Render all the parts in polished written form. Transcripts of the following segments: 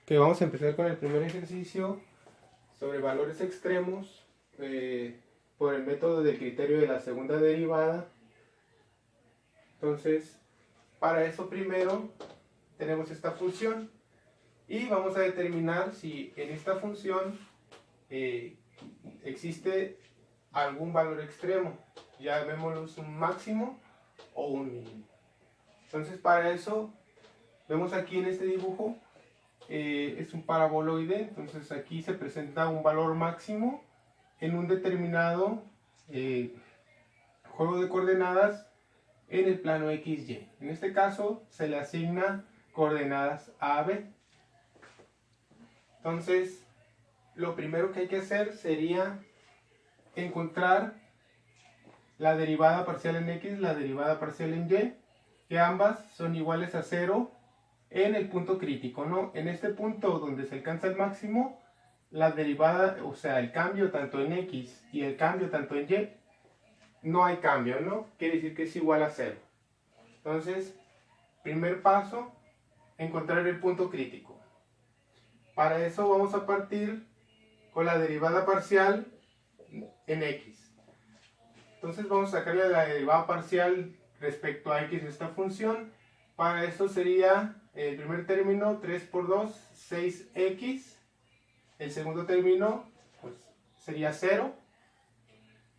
Que vamos a empezar con el primer ejercicio sobre valores extremos por el método del criterio de la segunda derivada. Entonces, para eso primero tenemos esta función y vamos a determinar si en esta función existe algún valor extremo, llamémoslo un máximo o un mínimo. Entonces, para eso vemos aquí en este dibujo es un paraboloide. Entonces aquí se presenta un valor máximo en un determinado juego de coordenadas en el plano XY. En este caso se le asigna coordenadas A, B. Entonces lo primero que hay que hacer sería encontrar la derivada parcial en X, la derivada parcial en Y, que ambas son iguales a 0 en el punto crítico, ¿no? En este punto donde se alcanza el máximo, la derivada, o sea, el cambio tanto en X y el cambio tanto en Y, no hay cambio, ¿no? Quiere decir que es igual a 0. Entonces, primer paso, encontrar el punto crítico. Para eso vamos a partir con la derivada parcial en X. Entonces vamos a sacarle la derivada parcial respecto a X de esta función. Para esto sería el primer término 3 por 2, 6x. El segundo término pues, sería 0,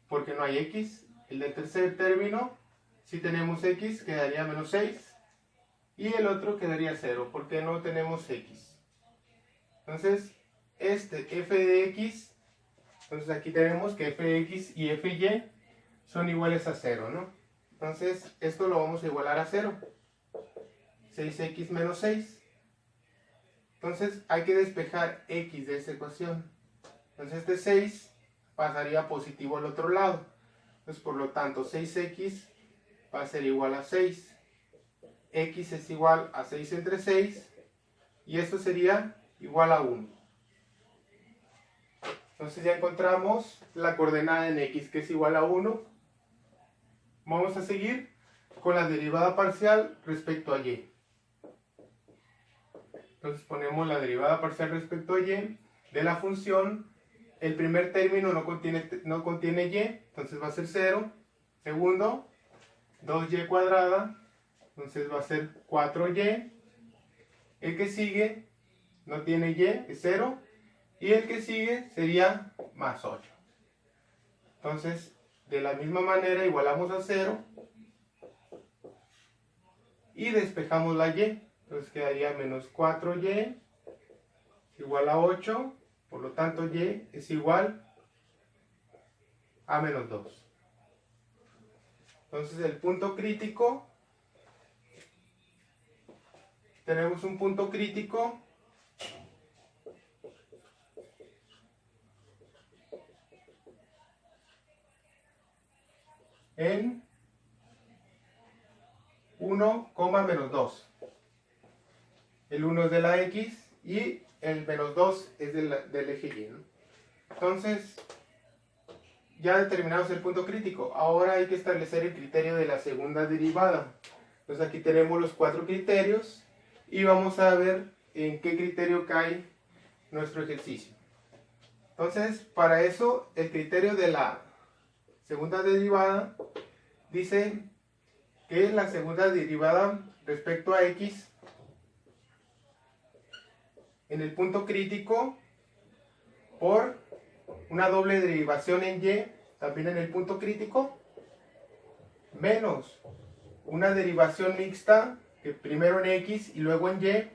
porque no hay x. El del tercer término, si tenemos x, quedaría menos 6. Y el otro quedaría 0, porque no tenemos x. Entonces, este f de x, entonces aquí tenemos que f de x y f de y son iguales a 0, ¿no? Entonces, esto lo vamos a igualar a 0. 6x menos 6. Entonces hay que despejar x de esta ecuación. Entonces este 6 pasaría positivo al otro lado. Entonces por lo tanto 6x va a ser igual a 6. X es igual a 6 entre 6. Y esto sería igual a 1. Entonces ya encontramos la coordenada en x, que es igual a 1. Vamos a seguir con la derivada parcial respecto a y. Entonces ponemos la derivada parcial respecto a y de la función. El primer término no contiene y, entonces va a ser 0. Segundo, 2y cuadrada, entonces va a ser 4y. El que sigue no tiene y, es 0. Y el que sigue sería más 8. Entonces, de la misma manera igualamos a 0 y despejamos la y. Entonces quedaría menos 4y igual a 8, por lo tanto y es igual a menos 2. Entonces el punto crítico, tenemos un punto crítico en 1, menos 2. El 1 es de la x y el menos 2 es del eje y, ¿no? Entonces, ya determinamos el punto crítico. Ahora hay que establecer el criterio de la segunda derivada. Entonces aquí tenemos los 4 criterios y vamos a ver en qué criterio cae nuestro ejercicio. Entonces, para eso, el criterio de la segunda derivada dice que la segunda derivada respecto a x en el punto crítico por una doble derivación en y, también en el punto crítico, menos una derivación mixta, que primero en x y luego en y, en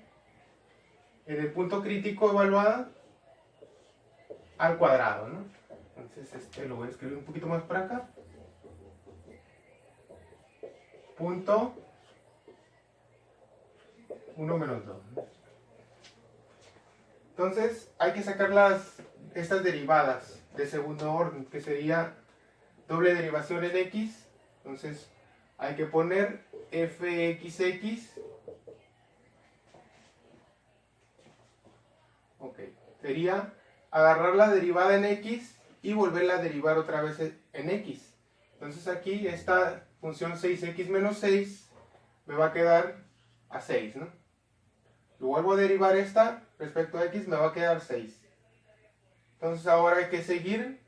el punto crítico evaluada al cuadrado, ¿no? Entonces lo voy a escribir un poquito más para acá. Punto 1 menos 2. Entonces hay que sacar estas derivadas de segundo orden, que sería doble derivación en x. Entonces hay que poner fxx. Ok, sería agarrar la derivada en x y volverla a derivar otra vez en x. Entonces aquí esta función 6x menos 6 me va a quedar a 6, ¿no? Lo vuelvo a derivar esta, respecto a x me va a quedar 6. Entonces ahora hay que seguir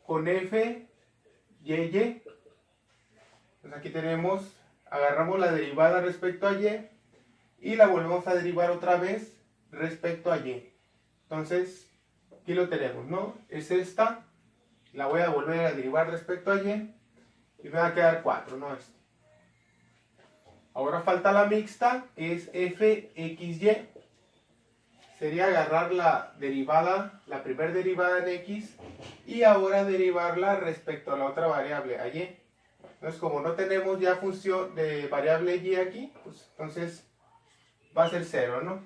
con f, y. Pues aquí tenemos, agarramos la derivada respecto a y la volvemos a derivar otra vez respecto a y. Entonces, aquí lo tenemos, ¿no? Es esta, la voy a volver a derivar respecto a y me va a quedar 4, ¿no? Ahora falta la mixta, que es fxy. Sería agarrar la derivada, la primera derivada en x, y ahora derivarla respecto a la otra variable, a y. Entonces, como no tenemos ya función de variable y aquí, pues entonces va a ser 0, ¿no?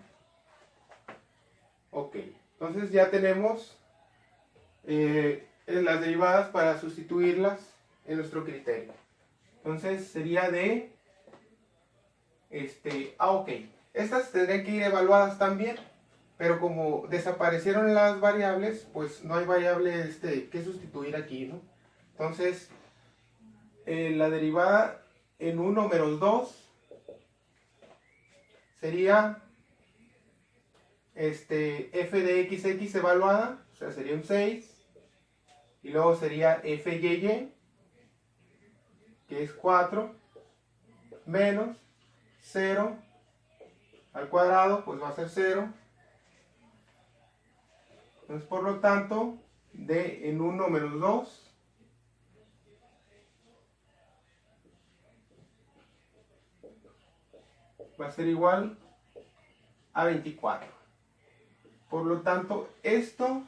Ok, entonces ya tenemos las derivadas para sustituirlas en nuestro criterio. Entonces sería de, ok, estas tendrían que ir evaluadas también, pero como desaparecieron las variables, pues no hay variable que sustituir aquí, ¿no? Entonces, la derivada en 1 menos 2 sería f de xx evaluada, o sea, sería un 6, y luego sería fyy, que es 4, menos 0 al cuadrado, pues va a ser 0. Entonces, por lo tanto, d en 1 menos 2 va a ser igual a 24. Por lo tanto, esto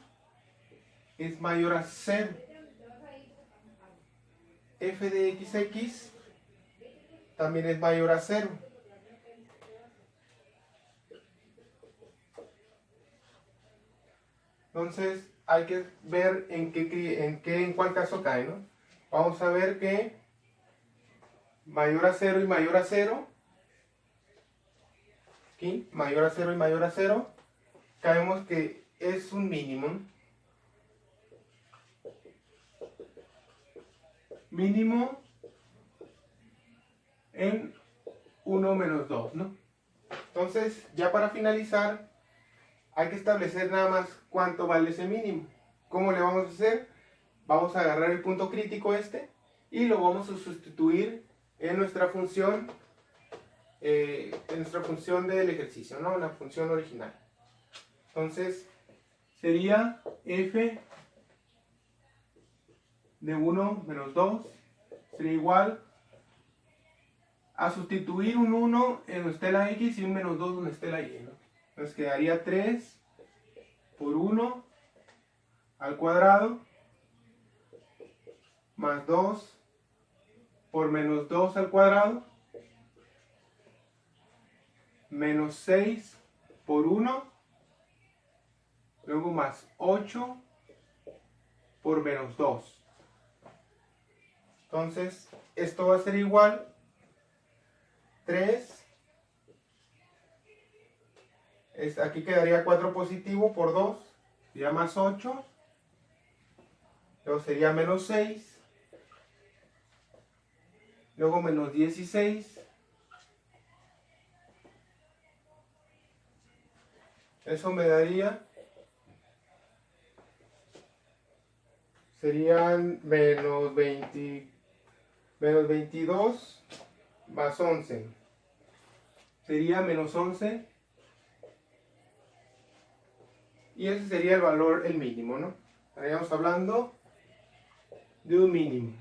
es mayor a 0. F de xx también es mayor a 0. Entonces, hay que ver en cuál caso cae, ¿no? Vamos a ver que mayor a 0 y mayor a 0, aquí, mayor a 0 y mayor a 0, caemos que es un mínimo. Mínimo en 1 menos 2, ¿no? Entonces, ya para finalizar, hay que establecer nada más cuánto vale ese mínimo. ¿Cómo le vamos a hacer? Vamos a agarrar el punto crítico y lo vamos a sustituir en nuestra función del ejercicio, ¿no? La función original. Entonces, sería f de 1 menos 2 sería igual a sustituir un 1 en donde esté la x y un menos 2 donde esté la y, ¿no? Entonces quedaría 3 por 1 al cuadrado más 2 por menos 2 al cuadrado menos 6 por 1, luego más 8 por menos 2. Entonces, esto va a ser igual 3, aquí quedaría 4 positivo por 2, sería más 8, luego sería menos 6, luego menos 16, eso me daría, serían menos 22 más 11, sería menos 11, y ese sería el valor, el mínimo, ¿no? Estaríamos hablando de un mínimo.